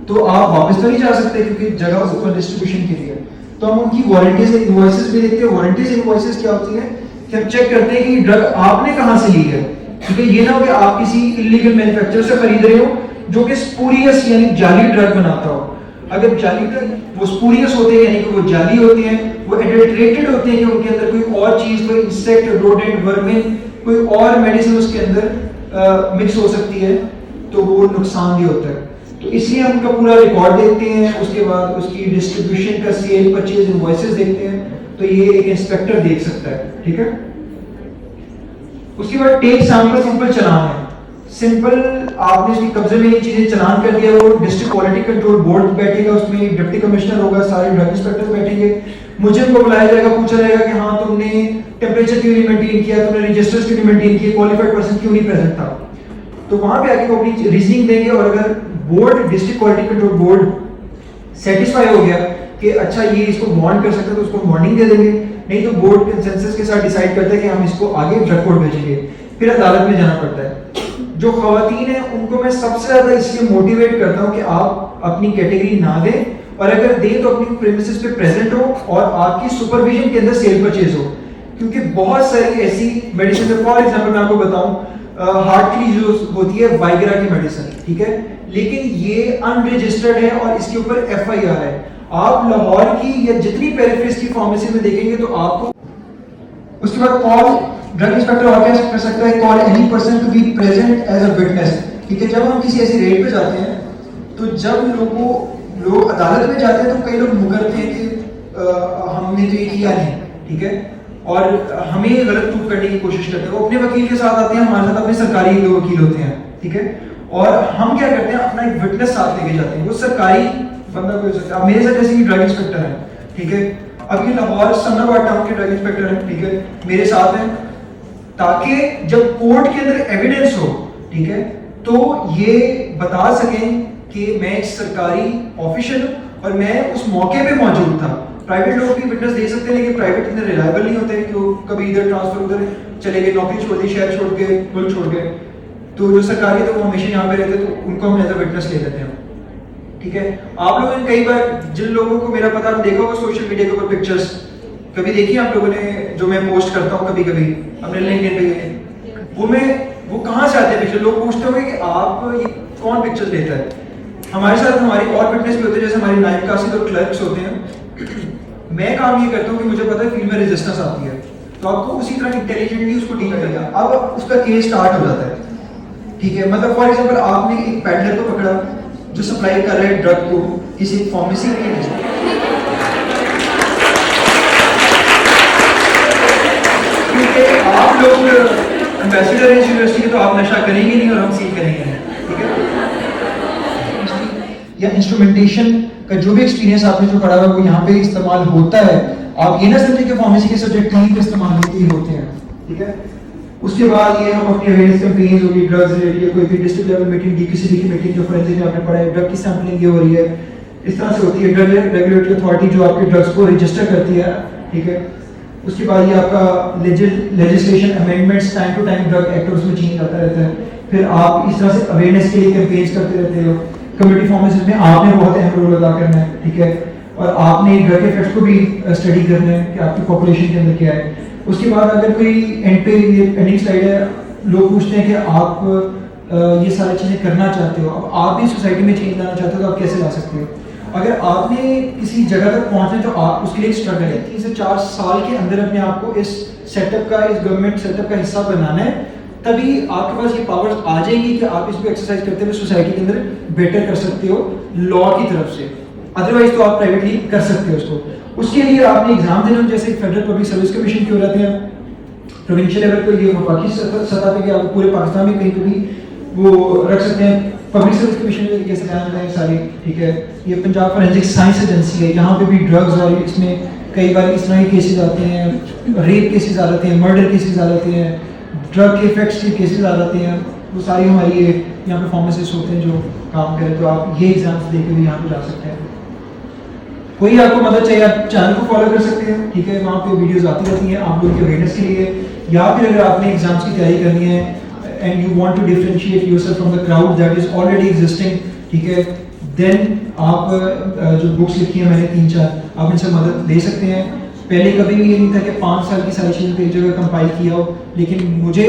S1: तो आप वापस तो नहीं जा सकते, क्योंकि जगह ऊपर डिस्ट्रीब्यूशन के लिए। तो हम उनकी वारंटीज इनवॉइसेस भी देखते हैं। वारंटीज इनवॉइसेस क्या होती है कि हम चेक करते हैं कि ड्रग आपने कहाँ से ली है, क्योंकि ये ना हो कि आप किसी इलीगल मैन्युफैक्चरर से खरीद रहे हो जो कि स्पूरियस यानी जाली ड्रग बनाता हो। अगर जाली ड्रग वो स्पूरियस होते हैं यानी कि वो जाली होते हैं, वो एडल्ट्रेटेड होते हैं कि उनके अंदर कोई और चीज, कोई इंसेक्ट, रोडेंट, वर्मिन, कोई और मेडिसिन उसके अंदर मिक्स हो सकती है, तो वो नुकसानदेह होता है। तो इसलिए हम उनका पूरा रिकॉर्ड देखते हैं, उसके बाद उसकी डिस्ट्रीब्यूशन का सेल परचेज इनवॉइसेस देखते हैं, तो ये एक इंस्पेक्टर देख सकता है, ठीक है। उसके बाद टेक सैंपल सिंपल चलान है। सिंपल आपने इसकी कब्जे में ये चीजें चलान कर दिया, वो डिस्ट्रिक्ट क्वालिटी कंट्रोल बोर्ड बैठेगा, उसमें डिप्टी कमिश्नर होगा, सारे ड्रग इंस्पेक्टर बैठेंगे, मुझे उनको बुलाया जाएगा, पूछा जाएगा कि हाँ तुमने टेम्परेचर क्यों नहीं मेंटेन किया, तुमने रजिस्टर्स क्यों नहीं मेंटेन किए, क्वालिफाइड पर्सन क्यों नहीं प्रेजेंट था। तो वहां पे आके वो अपनी रीजनिंग देंगे, और अगर board district quality control board satisfy हो गया कि अच्छा ये इसको बॉन्ड कर सकते हैं, तो उसको वार्निंग दे देंगे। नहीं तो बोर्ड कंसेंसस के साथ डिसाइड करता है कि हम इसको आगे ड्रग कोर्ट भेजेंगे, फिर अदालत में जाना पड़ता है। जो खवातीन है उनको मैं सबसे ज्यादा इसलिए मोटिवेट करता हूँ कि आप अपनी कैटेगरी ना दें, और अगर दें तो अपनी प्रीमिसेस पे प्रेजेंट हो और आपकी सुपरविजन के अंदर सेल परचेज हो, क्योंकि बहुत सारी ऐसी मेडिसिन है। फॉर एग्जांपल मैं आपको बताऊं, हार्ट की जो होती है वाइग्रा की मेडिसिन, ठीक है, लेकिन ये अनरजिस्टर्ड है और इसके ऊपर FIR है। आप लाहौर की या जितनी पेरिफेरीज की फार्मेसी में देखेंगे तो आपको उसके बाद कॉल ड्रग इंस्पेक्टर और क्या कर सकता है, call any person to be present as a witness, ठीक है। जब हम किसी ऐसी रेड पे जाते हैं तो जब लोग अदालत में जाते हैं तो कई लोग मुकरते हैं कि हमने तो ये किया नहीं, ठीक है, और हमें गलत प्रूफ करने की कोशिश करते हैं। वो अपने वकील के साथ आते हैं, हमारे साथ अपने सरकारी दो वकील होते हैं, ठीक है, और हम क्या करते हैं अपना एक विटनेस साथ लेके जाते हैं। वो सरकारी बंदा कोई हो सकता है, मेरे साथ जैसे ड्रग इंस्पेक्टर है, ठीक है, अब ये लाहौर सन्नाबाद टाउन के ड्रग इंस्पेक्टर है, ठीक है, मेरे साथ हैं, ताकि जब कोर्ट के अंदर एविडेंस हो, ठीक है, तो ये बता सकें कि मैं एक सरकारी ऑफिशियल हूं और मैं उस मौके पे मौजूद था। प्राइवेट लोग भी विटनेस दे सकते हैं, लेकिन प्राइवेट इतने रिलायबल नहीं होते कि वो कभी इधर ट्रांसफर उधर चले गए, नौकरी छोड़ दी, शहर छोड़ गए, मुल्क छोड़ गए। तो जो सरकारी है तो वो हमेशा यहाँ पे रहते, तो उनको हम एज अ विटनेस ले लेते हैं, ठीक है। आप लोगों ने कई बार, जिन लोगों को मेरा पता देखा होगा सोशल मीडिया के ऊपर पिक्चर्स कभी देखी आप लोगों ने, जो मैं पोस्ट करता हूँ कभी कभी अपने लिंक्डइन पे, वो कहाँ से आते हैं पिक्चर। लोग पूछते होंगे कि आप ये कौन पिक्चर लेता है। हमारे साथ हमारी और फिटनेस भी होते हैं, जैसे हमारी नाइब कासिद और क्लर्क्स होते हैं। मैं काम ये करता हूँ कि मुझे पता है फील्ड में रेजिस्टेंस आती है, तो आपको उसी तरह इंटेलिजेंटली उसको डील करेगा। अब उसका केस स्टार्ट हो जाता है, ठीक है। मतलब फॉर एग्जांपल आपने एक पैडलर को पकड़ा जो सप्लाई कर रहा है ड्रग को किसी फार्मेसी में, क्योंकि आप लोग एम्बेसडर है इस यूनिवर्सिटी के, तो आप नशा करेंगे नहीं और हम सीख करेंगे नहीं, ठीक है। या इंस्ट्रूमेंटेशन का जो भी एक्सपीरियंस आपने जो पढ़ा है वो यहाँ पे इस्तेमाल होता है। आप ये ना समझे कि फार्मेसी के सब्जेक्ट कहीं पे इस्तेमाल होते ही होते हैं, ठीक है। उसके बाद ये हम अपनी अवेयरनेस कैंपेन्स होगी ड्रग्स रिलेटेड, या कोई भी डिस्ट्रिक्ट लेवल मीटिंग, डीपीसीबी की मीटिंग जो फोरेंसिक में आपने पढ़ा है, ड्रग की सैंपलिंग ये हो रही है, इस तरह से होती है। ड्रग रेगुलेटरी अथॉरिटी जो आपके ड्रग्स को रजिस्टर करती है, ठीक है। उसके बाद ये आपका legislation amendments time to time drug act उसमें चेंज आता रहता है। फिर आप इस तरह से अवेयरनेस के लिए कैंपेन्स करते रहते हो। कम्युनिटी फार्मेसी में आपने बहुत अहम रोल अदा करना है, ठीक है। और आपने ड्रग इफेक्ट्स को भी स्टडी करना है कि आपकी पॉपुलेशन के अंदर क्या है। उसके बाद अगर कोई एंड पे ये एंडिंग स्लाइड है, लोग पूछते हैं कि आप ये सारी चीज़ें करना चाहते हो, अब आप भी सोसाइटी में चेंज लाना चाहते हो तो आप कैसे ला सकते हो। अगर आपने किसी जगह तक पहुंचना है तो आप उसके लिए स्ट्रगल है। 3 से 4 साल के अंदर अपने आप को इस सेटअप का, इस गवर्नमेंट सेटअप का हिस्सा बनाना है, तभी आपके पास ये पावर्स आ जाएंगी कि आप इसको एक्सरसाइज करते हुए सोसाइटी के अंदर बेटर कर सकते हो लॉ की तरफ से। अदरवाइज तो आप प्राइवेटली कर सकते हो उसको। उसके लिए आपने एग्जाम देना, जैसे फेडरल पब्लिक सर्विस कमीशन क्यों रहते हैं, प्रोविंशियल लेवल पर ये वफाकी सतह पे कि आप पूरे पाकिस्तान में कहीं पे भी वो रख सकते हैं। पब्लिक सर्विस कमीशन के तरीके से जाना है सारी, ठीक है। ये पंजाब फोरेंसिक साइंस एजेंसी है, यहाँ पे भी ड्रग्स और इसमें कई बार इस तरह के केसेस आते हैं, रेप केसेस आ जाते हैं, मर्डर केसेस आ जाते हैं, ड्रग के इफेक्ट्स के केसेस आ जाते हैं। वो सारी हमारी यहाँ पे फार्मासिस्ट होते हैं जो काम करें, तो आप ये एग्जाम्स देके भी यहाँ पे जा सकते हैं। कोई आपको मदद चाहिए आप चैनल को फॉलो कर सकते हैं, ठीक है। वहाँ पे वीडियोस आती रहती हैं आप लोग की अवेयरनेस के लिए। या फिर अगर आपने एग्जाम्स की तैयारी करनी है and you want to differentiate yourself from the crowd that is already existing, ठीक है, देन आप जो बुक्स लिखी हैं मैंने 3-4, आप इनसे मदद ले सकते हैं। पहले कभी भी ये नहीं था कि 5 साल की सारी चीज़ें एक जगह कंपाइल किया हो, लेकिन मुझे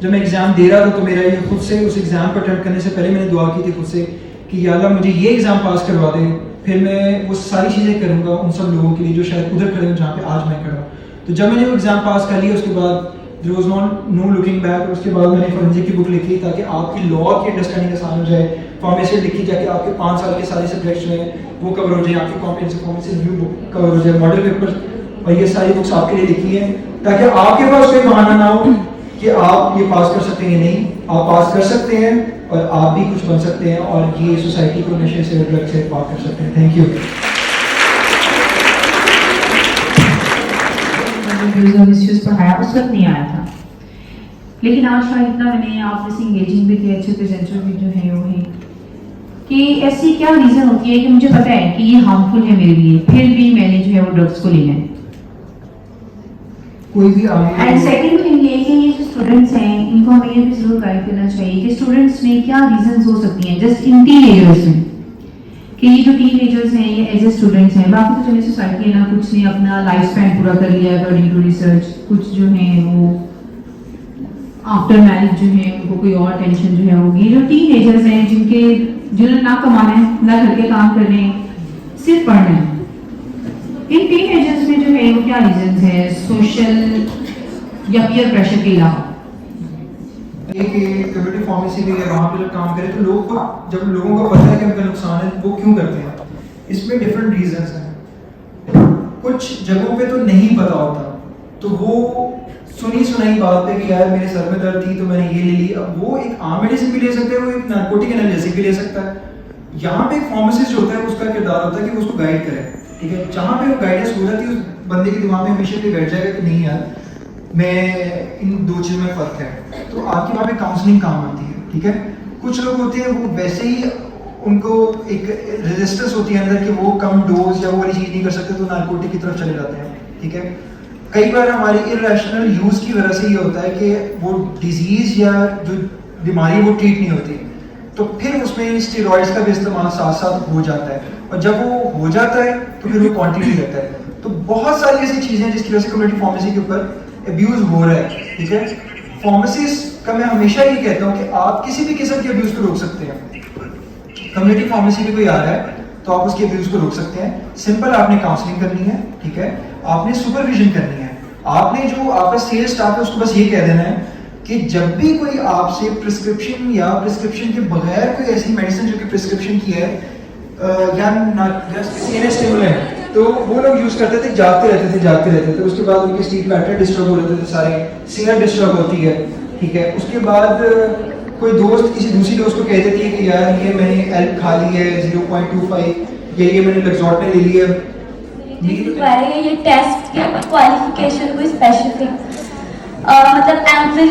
S1: जब मैं एग्जाम दे रहा था तो मेरा ये खुद से उस एग्जाम को अटेम्प्ट करने से पहले मैंने दुआ की थी खुद से कि या अल्लाह मुझे ये एग्जाम पास करवा दे, फिर मैं वो सारी चीज़ें करूँगा उन सब लोगों के लिए जो शायद उधर खड़े हो जहाँ पे आज मैं खड़ा हूँ। तो जब मैंने वो एग्जाम पास कर लिया उसके बाद there was no looking back. उसके बाद मैंने फोरेंसिक की बुक लिखी ताकि आपकी लॉ की अंडरस्टैंडिंग आसान हो जाए। फार्मेसी लिखी जाके आपके 5 साल के सारे सब्जेक्ट्स जो हैं वो कवर हो जाए, आपकी comprehensive pharmacy review book cover हो जाए, मॉडल पेपर, और ये सारी बुक्स आपके लिए लिखी है ताकि आपके पास कोई बहाना ना हो कि आप ये पास कर सकते हैं। नहीं, आप पास कर सकते हैं और आप भी कुछ बन सकते हैं और ये सोसाइटी को नशे से, ड्रग से पार कर सकते हैं। Thank you.
S2: मिसयूज पढ़ाया उस वक्त नहीं आया था, लेकिन आज शायद इतना मैंने आप जैसे इंगेजिंग भी थे, अच्छे प्रेजेंटर भी जो है वो है कि ऐसी क्या रीज़न होती है कि मुझे पता है कि ये हार्मफुल है मेरे लिए, फिर भी मैंने जो है वो ड्रग्स को लेना है।
S1: कोई भी
S2: एंड सेकंड थिंग ये कि ये जो स्टूडेंट्स हैं इनको हमें ये भी जरूर गाइड करना चाहिए कि स्टूडेंट्स में क्या रीजंस हो सकती हैं जस्ट इन टीनेजर्स में, कि ये जो टीनेजर्स हैं ये एज ए स्टूडेंट्स हैं, बाकी तो चलिए सोसाइटी है ना, कुछ ने अपना लाइफ स्पैन पूरा कर लिया अकॉर्डिंग टू रिसर्च, कुछ जो है वो आफ्टर मैरिज जो है उनको कोई और टेंशन जो है होगी। जो टीनेजर्स हैं जिन्होंने ना कमाना है ना घर के काम करने हैं, सिर्फ पढ़ना है, इन टीनेजर्स में जो है वो क्या रीजंस है सोशल या पीयर प्रेशर के अलावा?
S1: कम्युनिटी फार्मेसी भी है, वहाँ पे जब काम करें तो लोग जब लोगों को पता है कि उनका नुकसान है वो क्यों करते हैं, इसमें डिफरेंट रीजंस हैं। कुछ जगहों पे तो नहीं पता होता, तो वो सुनी सुनाई बात है कि यार मेरे सर में दर्द थी तो मैंने ये ले ली। अब वो एक आम मेडिसिन भी ले सकते हैं, वो एक नार्कोटिक एनाल्जेसिक भी ले सकता है। यहाँ पे एक फार्मासिस्ट होता है, उसका किरदार होता है कि वो उसको गाइड करे, ठीक है। जहाँ पे वो गाइडेंस हो जाती है उस बंदे के दिमाग में हमेशा पे बैठ जाएगा कि नहीं यार मैं इन दो चीज़ों में फ़र्क है, तो आपकी वहाँ पे काउंसलिंग काम आती है, ठीक है। कुछ लोग होते हैं वो वैसे ही उनको एक रेजिस्टेंस होती है अंदर कि वो कम डोज या वो वाली चीज़ नहीं कर सकते तो नार्कोटिक की तरफ चले जाते हैं, ठीक है। कई बार हमारी इरेशनल यूज़ की वजह से ये होता है कि वो डिजीज़ या जो बीमारी वो ट्रीट नहीं होती, तो फिर उसमें स्टेरॉइड्स का भी इस्तेमाल साथ साथ हो जाता है, और जब वो हो जाता है तो फिर वो क्वांटिटी रहता है। तो बहुत सारी ऐसी चीज़ें हैं जिसकी वजह से कम्युनिटी फार्मेसी के ऊपर अब्यूज़ हो रहा है, ठीक है। फार्मेसिस्ट का मैं हमेशा ये कहता हूँ कि आप किसी भी किस्म के अब्यूज़ को रोक सकते हैं। कम्युनिटी फार्मेसी में कोई आ रहा है तो आप उसके अब्यूज़ को रोक सकते हैं। सिंपल आपने काउंसलिंग करनी है, ठीक है, आपने सुपरविजन करनी है, आपने जो आपका सेल्स स्टाफ है उसको बस ये कह देना है कि जब भी कोई आपसे प्रिस्क्रिप्शन या प्रिस्क्रिप्शन के बगैर कोई ऐसी मेडिसिन जो कि प्रिस्क्रिप्शन की है या सीएनएस स्टिमुलेंट, तो वो लोग यूज करते थे, जागते रहते थे, उसके बाद उनके स्लीप पैटर्न डिस्टर्ब हो रहे थे, सारे सिंगर डिस्टर्ब होती है, ठीक है, उसके बाद कोई दोस्त किसी दूसरी दोस्त को कह देती है कि यार ये मैंने एल्प खा ली है 0.25, ये मैंने लग्जॉर्टेन ले लिया।
S3: ये टेस्ट की क्वालिफिकेशन कोई स्पेसिफिक मतलब एमफिल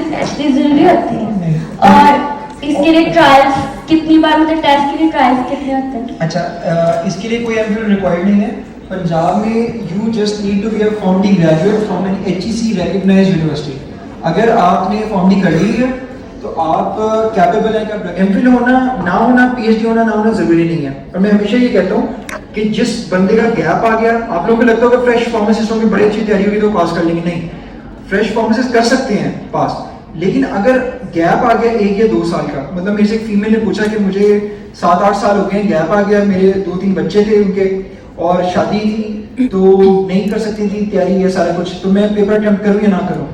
S3: जरूरी होती है, और इसके लिए ट्रायल्स कितनी बार, मतलब टेस्ट के लिए ट्रायल्स कितने होते हैं?
S1: अच्छा, इसके लिए कोई एमफिल रिक्वायर्ड नहीं है। पंजाब में you just need to be a founding graduate from an HEC recognized university. अगर आपने फाउंडिंग कर ली है तो आप कैपेबल हैं कि एमफिल होना ना होना, PhD होना ना होना जरूरी नहीं है। और मैं हमेशा ये कहता हूँ कि जिस बंदे का गैप आ गया, आप लोगों को लगता होगा फ्रेश फार्मासिस्टों की बड़ी अच्छी तैयारी होगी तो पास कर लेंगे, नहीं, फ्रेश फार्मासिस्ट कर सकते हैं पास, लेकिन अगर गैप आ गया 1 या 2 साल का, मतलब मेरे से एक फीमेल ने पूछा कि मुझे 7-8 साल हो गए, गैप आ गया, मेरे 2-3 बच्चे थे उनके और शादी थी तो नहीं कर सकती थी तैयारी ये सारा कुछ, तो मैं पेपर अटेम्प्ट करूँ या ना करूँ?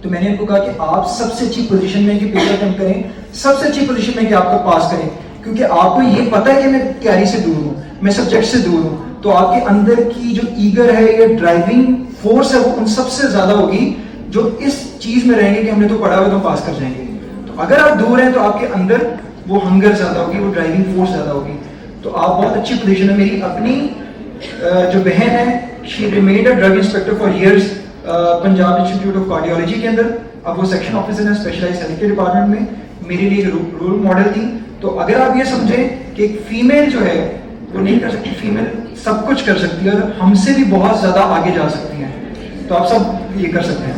S1: तो मैंने उनको कहा कि आप सबसे अच्छी पोजीशन में कि पेपर अटेम्प्ट करें, सबसे अच्छी पोजीशन में कि आपको पास करें, क्योंकि आपको ये पता है कि मैं तैयारी से दूर हूँ, मैं सब्जेक्ट से दूर हूँ, तो आपके अंदर की जो ईगर है या ड्राइविंग फोर्स है वो उन सबसे ज्यादा होगी जो इस चीज में रहेंगे कि हमने तो पढ़ा हुआ तो पास कर जाएंगे। तो अगर आप दूर हैं तो आपके अंदर वो हंगर ज्यादा होगी, वो ड्राइविंग फोर्स ज्यादा होगी, तो आप बहुत अच्छी पोजीशन है। मेरी अपनी जो बहन है, she remained a drug inspector for years Punjab institute of cardiology के अंदर, अब वो सेक्शन ऑफिसर है स्पेशलाइज्ड हेल्थ केयर डिपार्टमेंट में, मेरे लिए एक रोल मॉडल थी। तो अगर आप ये समझें कि एक फीमेल जो है वो नहीं कर सकती, फीमेल सब कुछ कर सकती है और हमसे भी बहुत ज्यादा आगे जा सकती है, तो आप सब ये कर सकते हैं।